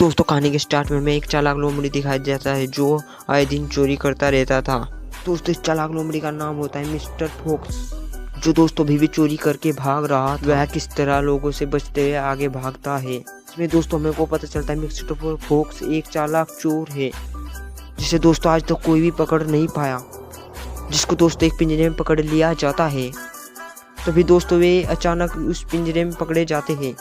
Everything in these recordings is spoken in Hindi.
दोस्तों कहानी के स्टार्ट में एक चालाक लोमड़ी दिखाई देता है जो आए दिन चोरी करता रहता था। दोस्तों इस चालाक लोमड़ी का नाम होता है मिस्टर फॉक्स, जो दोस्तों अभी भी चोरी करके भाग रहा था। वह किस तरह लोगों से बचते हुए आगे भागता है, इसमें दोस्तों मेरे को पता चलता है मिस्टर फॉक्स एक चालाक चोर है जिसे दोस्तों आज तक कोई भी पकड़ नहीं पाया, जिसको दोस्तों एक पिंजरे में पकड़ लिया जाता है। तभी दोस्तों वे अचानक उस पिंजरे में पकड़े जाते हैं।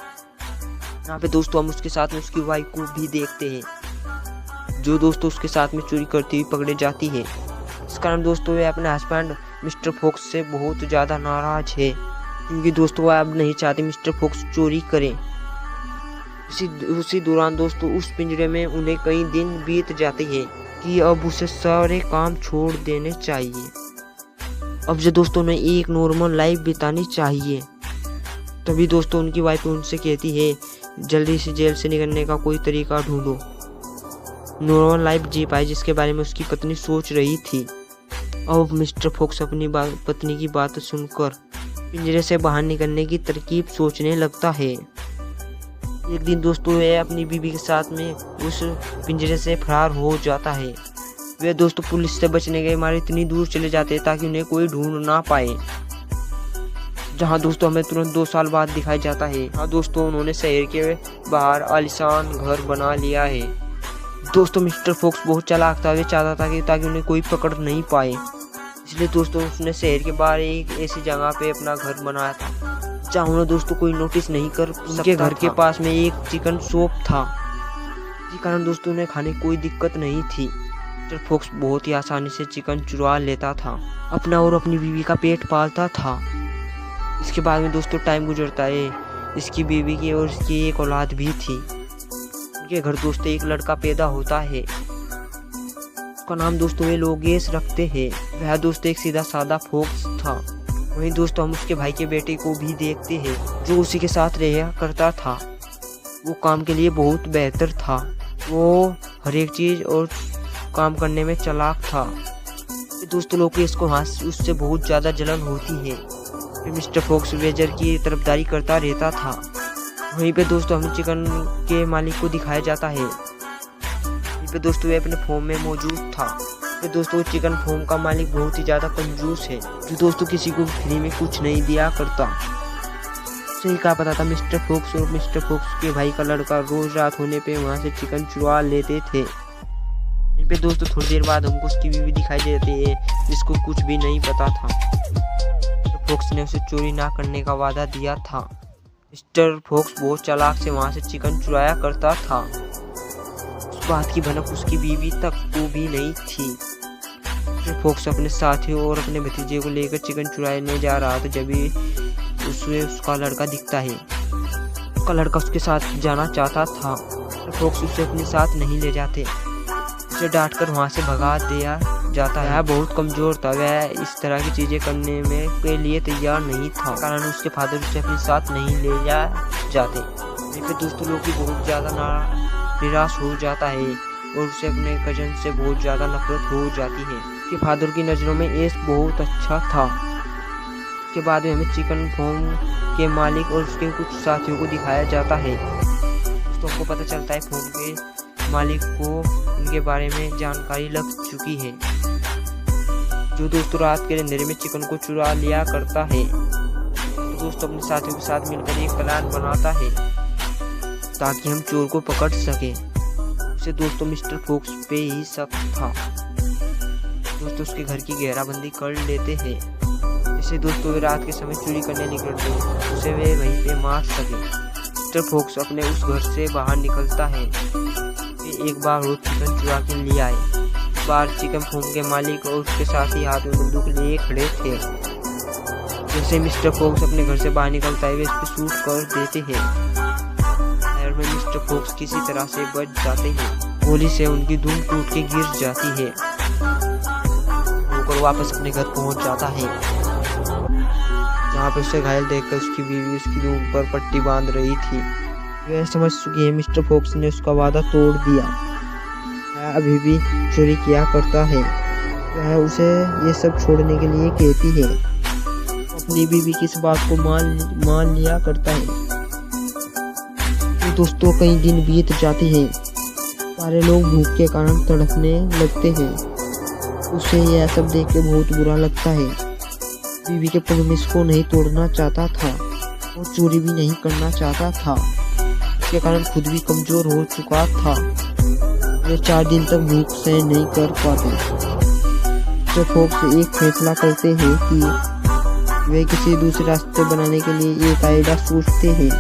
यहाँ पे दोस्तों हम उसके साथ में उसकी वाइफ को भी देखते हैं, जो दोस्तों उसके साथ में चोरी करती हुई पकड़े जाती है। इस कारण दोस्तों वे अपने हस्बैंड मिस्टर फॉक्स से बहुत ज़्यादा नाराज है, क्योंकि दोस्तों वह अब नहीं चाहते मिस्टर फॉक्स चोरी करें। उसी दौरान दोस्तों उस पिंजरे में उन्हें कई दिन बीत जाते हैं कि अब उसे सारे काम छोड़ देने चाहिए। अब जो दोस्तों ने एक नॉर्मल लाइफ बितानी चाहिए। तभी दोस्तों उनकी वाइफ उनसे कहती है जल्दी से जेल से निकलने का कोई तरीका ढूंढो, नॉर्मल लाइफ जी पाए, जिसके बारे में उसकी पत्नी सोच रही थी। अब मिस्टर फॉक्स अपनी पत्नी की बात सुनकर पिंजरे से बाहर निकलने की तरकीब सोचने लगता है। एक दिन दोस्तों वह अपनी बीवी के साथ में उस पिंजरे से फरार हो जाता है। वे दोस्तों पुलिस से बचने के मारे इतनी दूर चले जाते हैं ताकि उन्हें कोई ढूंढ ना पाए। जहां दोस्तों हमें तुरंत 2 साल बाद दिखाया जाता है। हाँ दोस्तों उन्होंने शहर के बाहर आलीशान घर बना लिया है। दोस्तों मिस्टर फॉक्स बहुत चालाक था, वे चाहता था कि ताकि उन्हें कोई पकड़ नहीं पाए, इसलिए दोस्तों उसने शहर के बाहर एक ऐसी जगह पे अपना घर बनाया था जहाँ उन्हें दोस्तों कोई नोटिस नहीं कर सकता। उनके घर के पास में एक चिकन शॉप था, इसी कारण दोस्तों उन्हें खाने की कोई दिक्कत नहीं थी। मिस्टर फॉक्स बहुत ही आसानी से चिकन चुरा लेता था, अपना और अपनी बीवी का पेट पालता था। इसके बाद में दोस्तों टाइम गुजरता है, इसकी बीवी की और इसकी एक औलाद भी थी। उनके घर दोस्तों एक लड़का पैदा होता है, उसका नाम दोस्तों वे लोगेश रखते हैं। वह दोस्तों एक सीधा साधा फॉक्स था। वहीं दोस्तों हम उसके भाई के बेटे को भी देखते हैं, जो उसी के साथ रहा करता था। वो काम के लिए बहुत बेहतर था, वो हर एक चीज और काम करने में चालाक था। दोस्तों लोगेश को उससे बहुत ज्यादा जलन होती है। मिस्टर फॉक्स वेजर की तरफदारी करता रहता था। वहीं पे दोस्तों हमें चिकन के मालिक को दिखाया जाता है। वहीं पे दोस्तों वे अपने फॉर्म में मौजूद था। तो दोस्तों चिकन फॉर्म का मालिक बहुत ही ज़्यादा कंजूस है, जो दोस्तों किसी को फ्री में कुछ नहीं दिया करता। सही कहा पता था मिस्टर फॉक्स और मिस्टर फॉक्स के भाई का लड़का रोज रात होने पे वहाँ से चिकन चुरा लेते थे। वहीं पे दोस्तों थोड़ी देर बाद हमको उसकी बीवी दिखाई देती है, जिसको कुछ भी नहीं पता था। फॉक्स ने उसे चोरी ना करने का वादा दिया था। मिस्टर फॉक्स बहुत चालाक से वहां से चिकन चुराया करता था। उस बात की भनक उसकी बीवी तक को भी नहीं थी। मिस्टर फॉक्स अपने साथियों और अपने भतीजे को लेकर चिकन चुराने जा रहा था, जब उसमें उसका लड़का दिखता है। उसका लड़का उसके साथ जाना चाहता था। मिस्टर फॉक्स उसे अपने साथ नहीं ले जाते, उसे डांटकर वहां से भगा दिया जाता है। वह बहुत कमजोर था, वह इस तरह की चीजें करने में के लिए तैयार नहीं था, कारण उसके फादर उसे अपने साथ नहीं ले जाते। फिर दोस्तों लोग बहुत ज्यादा निराश हो जाता है और उसे अपने कजन से बहुत ज्यादा नफरत हो जाती है। उसके फादर की नज़रों में एस बहुत अच्छा था। उसके बाद में हमें चिकन फॉर्म के मालिक और उसके कुछ साथियों को दिखाया जाता है। दोस्तों हमको पता चलता है फॉर्म के मालिक को उनके बारे में जानकारी लग चुकी है, जो दोस्तों रात के अंधेरे में चिकन को चुरा लिया करता है। तो दोस्तों अपने साथियों के साथ मिलकर एक प्लान बनाता है ताकि हम चोर को पकड़ सके। उसे दोस्तों मिस्टर फॉक्स पे ही शक था। दोस्तों उसके घर की घेराबंदी कर लेते हैं, इसे दोस्तों वे रात के समय चोरी करने निकलते हैं, उसे वे वहीं पे मार सके। मिस्टर फॉक्स अपने उस घर से बाहर निकलता है। एक बार रोज चिकन चुरा के ले आए। बार चिकन फॉर्म के मालिक और उसके साथी हाथ में बंदूक लिए खड़े थे। जैसे मिस्टर फॉक्स अपने घर से बाहर निकलता है, वे इस पर शूट कर देते हैं। एयर में मिस्टर फॉक्स किसी तरह से बच जाते हैं। गोली से उनकी धूम टूट के गिर जाती है, होकर वापस अपने घर पहुंच जाता है, जहाँ पर उसे घायल देखकर उसकी बीवी उसकी धूम पर पट्टी बांध रही थी। वह समझ चुकी है मिस्टर फॉक्स ने उसका वादा तोड़ दिया। वह अभी भी चोरी किया करता है। वह उसे ये सब छोड़ने के लिए कहती है। अपनी बीवी की इस बात को मान लिया करता है। तो दोस्तों कई दिन बीत जाते हैं। सारे लोग भूख के कारण तड़पने लगते हैं। उसे यह सब देख के बहुत बुरा लगता है। बीवी के प्रॉमिस को नहीं तोड़ना चाहता था और चोरी भी नहीं करना चाहता था। इसके कारण खुद भी कमजोर हो चुका था। वे 4 दिन तक भूख सहन नहीं कर पाते। मिस्टर फॉक्स एक फैसला करते हैं कि वे किसी दूसरे रास्ते बनाने के लिए एक आइडिया सोचते हैं।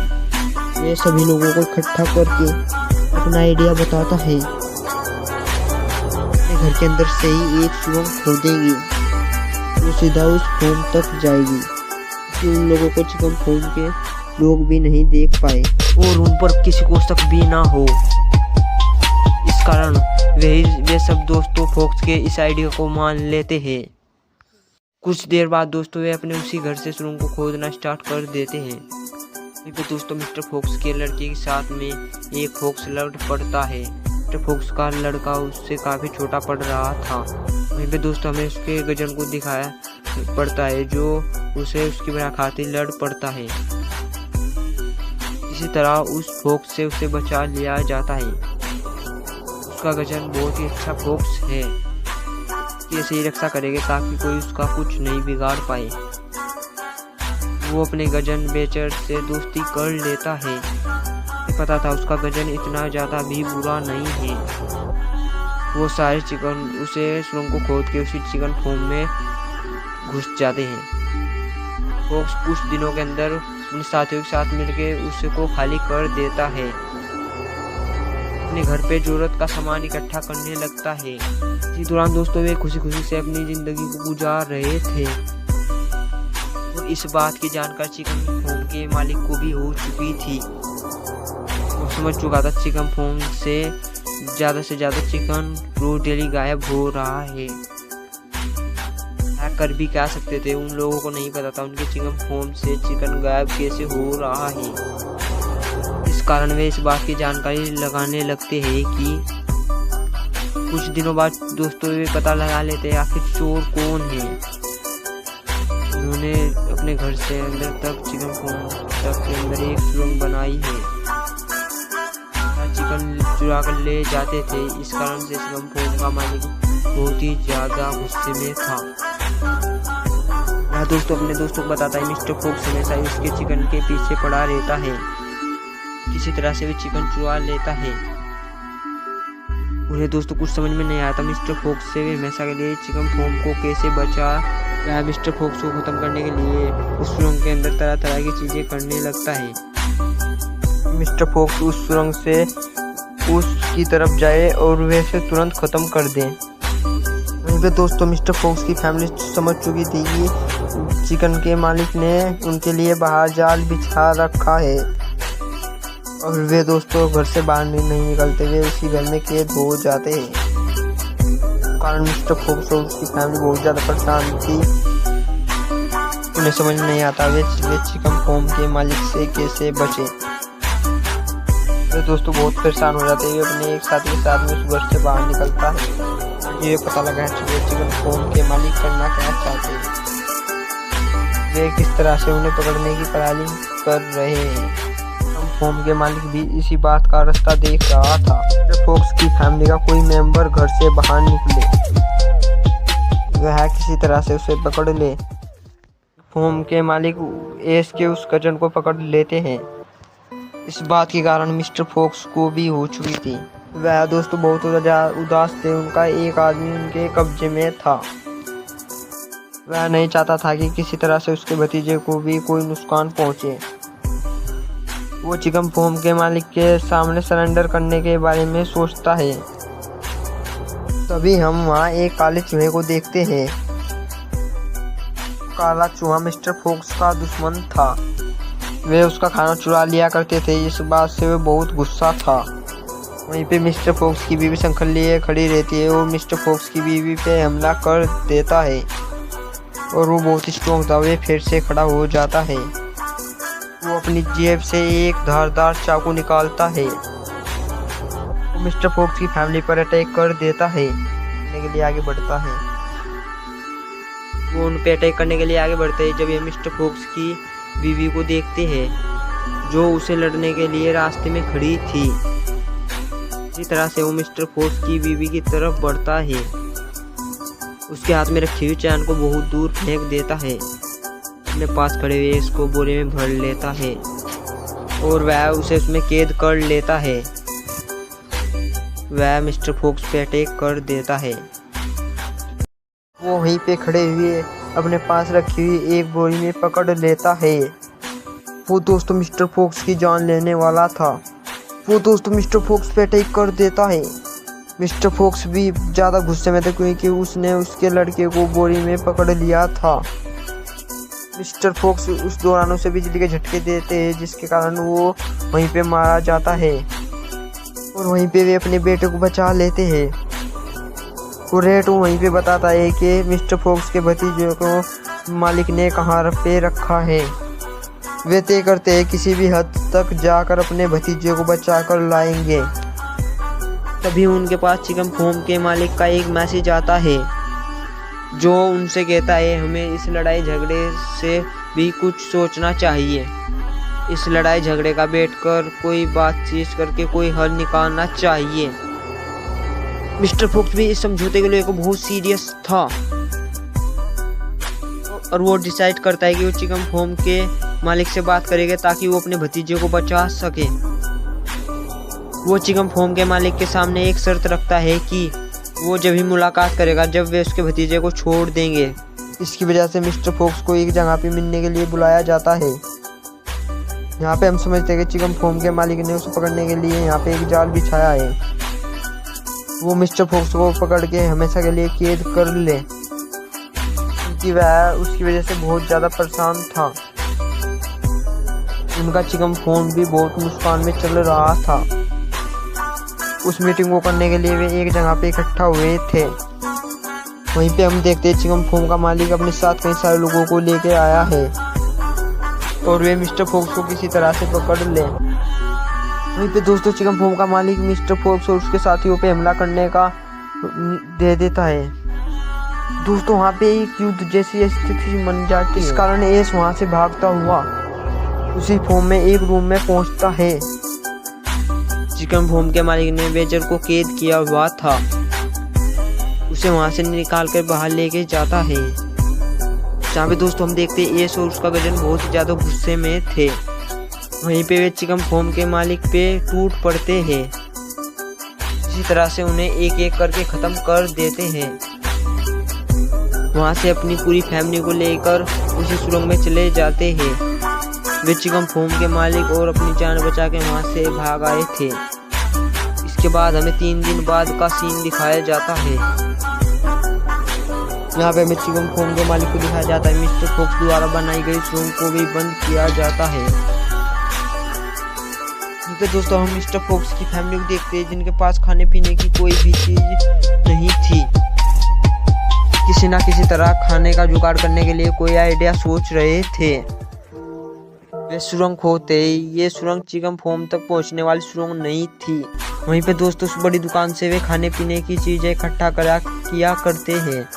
वे सभी लोगों को इकट्ठा करके अपना आइडिया बताता है। अपने घर के अंदर से ही एक सुरंग खोदेंगे जो सीधा उस फोम तक जाएगी, कि उन लोगों को चिकन फोम के लोग भी नहीं देख पाए और उन पर किसी को शक भी ना हो। इस कारण वे सब दोस्तों फॉक्स के इस आइडिया को मान लेते हैं। कुछ देर बाद दोस्तों वे अपने उसी घर से सुरंग को खोदना स्टार्ट कर देते हैं। वहीं पे दोस्तों मिस्टर फॉक्स के लड़के के साथ में एक फॉक्स लड़ पड़ता है। मिस्टर फॉक्स का लड़का उससे काफ़ी छोटा पड़ रहा था। वहीं पे दोस्तों हमें उसके गजन को दिखाया पड़ता है जो उसे उसकी बना खातिर लड़ पड़ता है। इसी तरह उस फॉक्स से उसे बचा लिया जाता है। उसका गजन बहुत ही अच्छा फॉक्स है कि ऐसे ही रक्षा करेगा ताकि कोई उसका कुछ नहीं बिगाड़ पाए। वो अपने गजन बेचर से दोस्ती कर लेता है। पता था उसका गजन इतना ज़्यादा भी बुरा नहीं है। वो सारे चिकन उसे सुरंग को खोद के उसी चिकन फोम में घुस जाते हैं। फॉक्स कुछ दिनों के अंदर अपने साथियों के साथ मिलकर उसको खाली कर देता है। अपने घर पे जरूरत का सामान इकट्ठा करने लगता है। इसी दौरान दोस्तों वे खुशी खुशी से अपनी जिंदगी को गुजार रहे थे और इस बात की जानकारी चिकन फोम के मालिक को भी हो चुकी थी। वो समझ चुका था चिकन फोम से ज़्यादा चिकन रोज डेली गायब हो रहा है। कर भी क्या सकते थे, उन लोगों को नहीं पता था उनके चिकन फोम से चिकन गायब कैसे हो रहा है। इस कारण वे इस बात की जानकारी लगाने लगते हैं कि कुछ दिनों बाद दोस्तों वे पता लगा लेते हैं आखिर चोर कौन है। उन्होंने अपने घर से अंदर तक चिकन फोम तक के अंदर एक सुरंग बनाई है। चिकन चुरा कर ले जाते थे। इस कारण से चिकन फोम का मालिक बहुत ही ज्यादा गुस्से में था। यह दोस्तों अपने दोस्तों को बताता है मिस्टर फॉक्स हमेशा इसके चिकन के पीछे पड़ा रहता है। किसी तरह से भी चिकन चुरा लेता है। उन्हें दोस्तों कुछ समझ में नहीं आता मिस्टर फॉक्स से वे हमेशा के लिए चिकन फोम को कैसे बचा। वह मिस्टर फॉक्स को खत्म करने के लिए उस सुरंग के अंदर तरह तरह की चीजें करने लगता है। मिस्टर फॉक्स उस सुरंग से उसकी तरफ जाए और वैसे तुरंत खत्म कर दे। वहीं पे दोस्तों मिस्टर फॉक्स की फैमिली समझ चुकी थी कि चिकन के मालिक ने उनके लिए बाहर जाल बिछा रखा है और वे दोस्तों घर से बाहर नहीं निकलते, वे उसी घर में कैद हो जाते हैं। कारण मिस्टर फॉक्स और उसकी फैमिली बहुत ज़्यादा परेशान थी। उन्हें समझ नहीं आता वे चिकन फोम के मालिक से कैसे बचे। वे दोस्तों बहुत परेशान हो जाते हैं। वे अपने एक साथी के साथ में उस घर से बाहर निकलता है। ये पता लगा है चिकन फोम के मालिक करना क्या चाहते हैं। वे किस तरह से उन्हें पकड़ने की तैयारी कर रहे हैं। चिकन फोम के मालिक भी इसी बात का रास्ता देख रहा था। फॉक्स की फैमिली का कोई मेंबर घर से बाहर निकले, वह किसी तरह से उसे पकड़ ले। फोम के मालिक एस के उस गजन को पकड़ लेते हैं। इस बात के कारण मिस्टर फॉक्स को भी हो चुकी थी। वह दोस्तों बहुत उदास थे। उनका एक आदमी उनके कब्जे में था। वह नहीं चाहता था कि किसी तरह से उसके भतीजे को भी कोई नुकसान पहुंचे। वो चिकन फोम के मालिक के सामने सरेंडर करने के बारे में सोचता है। तभी हम वहाँ एक काले चूहे को देखते हैं। काला चूहा मिस्टर फॉक्स का दुश्मन था। वे उसका खाना चुरा लिया करते थे। इस बात से वे बहुत गुस्सा था। वहीं पे मिस्टर फॉक्स की बीवी शंखल लिए खड़ी रहती है और मिस्टर फॉक्स की बीवी पे हमला कर देता है और वो बहुत स्ट्रॉन्ग था। वे फिर से खड़ा हो जाता है। वो अपनी जेब से एक धारदार चाकू निकालता है। वो मिस्टर फॉक्स की फैमिली पर अटैक कर देता है। करने के लिए आगे बढ़ता है। वो उन पे अटैक करने के लिए आगे बढ़ते हैं जब ये मिस्टर फॉक्स की बीवी को देखते हैं जो उसे लड़ने के लिए रास्ते में खड़ी थी। इसी तरह से वो मिस्टर फोक्स की बीवी की तरफ बढ़ता है, उसके हाथ में रखी हुई चैन को बहुत दूर फेंक देता है, अपने पास खड़े हुए इसको बोरे में भर लेता है और वह उसे उसमें कैद कर लेता है। वह मिस्टर फोक्स पे अटैक कर देता है। वो वहीं पे खड़े हुए अपने पास रखी हुई एक बोरी में पकड़ लेता है। वो दोस्तों मिस्टर फोक्स की जान लेने वाला था। वो दोस्तों मिस्टर फोक्स पे अटैक कर देता है। मिस्टर फोक्स भी ज़्यादा गुस्से में था क्योंकि उसने उसके लड़के को बोरी में पकड़ लिया था। मिस्टर फोक्स उस दौरान उसे बिजली के झटके देते हैं, जिसके कारण वो वहीं पे मारा जाता है और वहीं पे वे अपने बेटे को बचा लेते हैं। और रेड वहीं पे बताता है कि मिस्टर फोक्स के भतीजे को मालिक ने कहाँ पे रखा है। वे तय करते हैं किसी भी हद तक जाकर अपने भतीजे को बचा कर लाएंगे। तभी उनके पास चिकन फार्म के मालिक का एक मैसेज आता है, जो उनसे कहता है हमें इस लड़ाई झगड़े से भी कुछ सोचना चाहिए। इस लड़ाई झगड़े का बैठकर कोई बातचीत करके कोई हल निकालना चाहिए। मिस्टर फोक्स भी इस समझौते को लेकर बहुत सीरियस था और वो डिसाइड करता है कि वो चिकन फार्म के मालिक से बात करेगा ताकि वो अपने भतीजे को बचा सके। वो चिकन फार्म के मालिक के सामने एक शर्त रखता है कि वो जब ही मुलाकात करेगा जब वे उसके भतीजे को छोड़ देंगे। इसकी वजह से मिस्टर फोक्स को एक जगह पे मिलने के लिए बुलाया जाता है। यहाँ पे हम समझते हैं कि चिकन फार्म के मालिक ने उसे पकड़ने के लिए यहाँ पे एक जाल बिछाया है। वो मिस्टर फोक्स को पकड़ के हमेशा के लिए कैद कर ले, क्योंकि वह उसकी वजह से बहुत ज़्यादा परेशान था। उनका चिकन फार्म भी बहुत नुकसान में चल रहा था। उस मीटिंग को करने के लिए वे एक जगह पे इकट्ठा हुए थे। वहीं पे हम देखते हैं चिकन फार्म का मालिक अपने साथ कई सारे लोगों को लेके आया है और वे मिस्टर फोक्स को किसी तरह से पकड़ ले। वहीं पे दोस्तों चिकन फार्म का मालिक मिस्टर फोक्स और उसके साथियों पे हमला करने का दे देता है। दोस्तों वहाँ पे एक युद्ध जैसी स्थिति बन जाती है। इस कारण एस वहाँ से भागता हुआ उसी फार्म में एक रूम में पहुँचता है। चिकन फार्म के मालिक ने वेजर को कैद किया हुआ था, उसे वहां से निकाल कर बाहर लेके जाता है। जहाँ पे दोस्तों हम देखते हैं एस और उसका गजन बहुत ही ज्यादा गुस्से में थे। वहीं पे वे चिकन फार्म के मालिक पे टूट पड़ते हैं। इसी तरह से उन्हें एक एक करके खत्म कर देते हैं। वहां से अपनी पूरी फैमिली को लेकर उसी सुरंग में चले जाते हैं। वे चिकन फार्म के मालिक और अपनी जान बचा के वहाँ से भाग आए थे। इसके बाद हमें 3 दिन बाद का सीन दिखाया जाता है। यहाँ पे हमें चिकन फार्म के मालिक को दिखाया जाता है। मिस्टर फोक्स द्वारा बनाई गई सुरंग को भी बंद किया जाता है। तो दोस्तों हम मिस्टर फोक्स की फैमिली को देखते हैं, जिनके पास खाने पीने की कोई भी चीज नहीं थी। किसी ना किसी तरह खाने का जुगाड़ करने के लिए कोई आइडिया सोच रहे थे। वे सुरंग खोदते। ये सुरंग चिकन फार्म तक पहुंचने वाली सुरंग नहीं थी। वहीं पे दोस्तों उस बड़ी दुकान से वे खाने पीने की चीजें इकट्ठा किया करते हैं।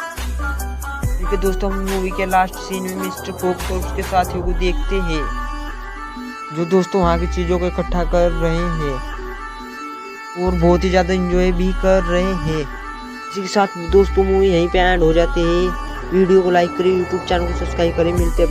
क्योंकि दोस्तों हम मूवी के लास्ट सीन में मिस्टर फोक्स और उसके साथियों को देखते हैं, जो दोस्तों वहाँ की चीजों को इकट्ठा कर रहे हैं और बहुत ही ज्यादा एंजॉय भी कर रहे हैं। इसी के साथ दोस्तों मूवी यहीं पे एंड हो जाती है। वीडियो को लाइक करें, यूट्यूब चैनल को सब्सक्राइब करें। मिलते हैं